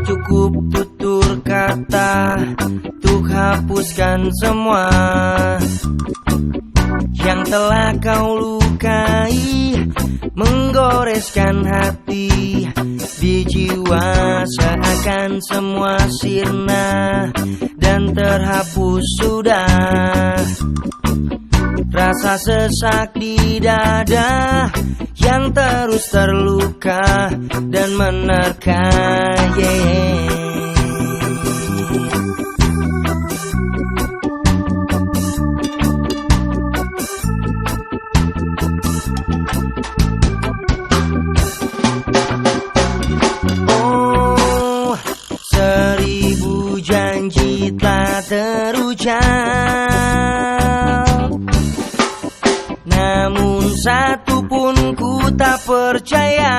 cukup tutur kata untuk hapuskan semua yang telah kau lukai, menggoreskan hati di jiwa, seakan semua sirna dan terhapus sudah. Rasa sesak di dada yang terus terluka dan menerka, Oh, 1000 janji telah terucap, namun satu pun ku tak percaya.